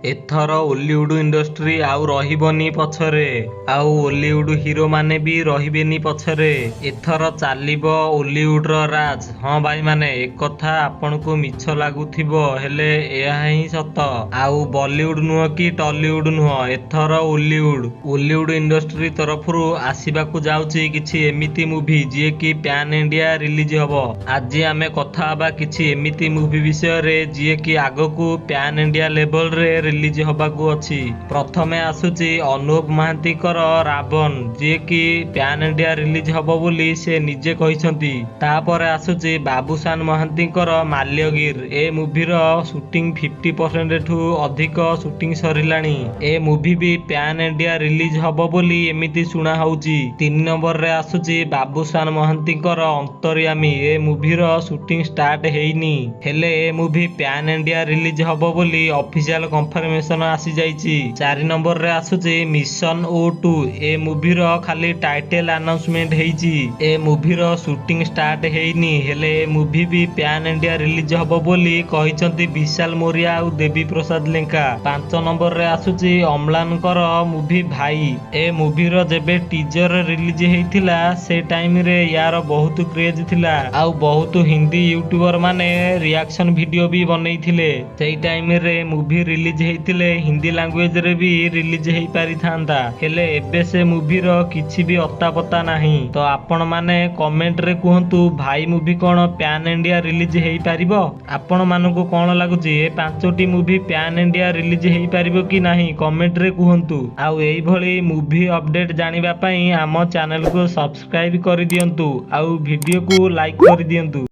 एथर Ollywood industry आउ रहिबनी पछरे आउ Ollywood hero माने भी रहिबेनी पछरे। एथर चालिबो ओलीवुड रो राज। हाँ भाई माने एक कथा आपनको मिछ लागुथिबो हेले एहा ही सत। आउ बॉलीवुड नुह कि टॉलीवुड नुह, एथर ओलीवुड इंडस्ट्री तरफरु आसीबाकू जाउची किछि एमिति मूवी जे कि पैन इंडिया रिलीज हबो। आज आमे कथा हबा किछि एमिति मूवी विषय रे जे कि आगकू पैन इंडिया लेवल रे रिलीज हबाकू अछि। प्रथमे आसुची अनुप महांतीकर रावण जे कि पैन इंडिया रिलीज हबो बोली से निजे कहिसंती। तापरे आसुची बाबूशान महांतीकर माल्यगीर। ए मूवी रो शूटिंग 50% ठू अधिक शूटिंग सरिलाणी। ए मूवी भी पैन इंडिया रिलीज हबो बोली एमिति सुना होउची। 3 नंबर रे आसुची बाबूशान महांतीकर अंतर्यामी। ए मूवी रो शूटिंग स्टार्ट हेइनी हेले ए मूवी पैन इंडिया रिलीज हबो बोली ऑफिशियल कन्फर्मेशन आसी जाइची। 4 नंबर रे आसुची मिशन O2। ए मूवी रो खाली टाइटल अनाउंसमेंट हेइची। ए मूवी रो शूटिंग स्टार्ट हेइनी हेले ए मूवी भी पैन इंडिया रिलीज हबो बोली कहिसंती विशाल मोरिया और देवी प्रसाद लेंका। 5 नंबर रे आसुची अम्लानकर मूवी भाई। ए मूवी रो जेबे टीजर रिलीज हेइथिला से टाइम रे यार बहुत क्रेज थिला आउ बहुत हिंदी यूट्यूबर माने रिएक्शन वीडियो भी बनैथिले। सेई टाइम रे मूवी रिलीज हेइथिले हिंदी लैंग्वेज रे भी रिलीज हेइ पारि थांदा हेले एबे से मूवी रो किछि भी अत्ता पता नाही। तो आपण माने कमेंट रे कहंतु भाई मूवी कोन पैन इंडिया रिलीज हेइ पारिबो। आपण मानको कोन लागुची ए 5टी मूवी पैन इंडिया रिलीज हेइ पारिबो कि नाही कमेंट रे कहंतु। आउ एई भली मूवी अपडेट जानिबा पई आम चैनल को सब्सक्राइब करि दियंतु आउ वीडियो को लाइक करि दियंतु।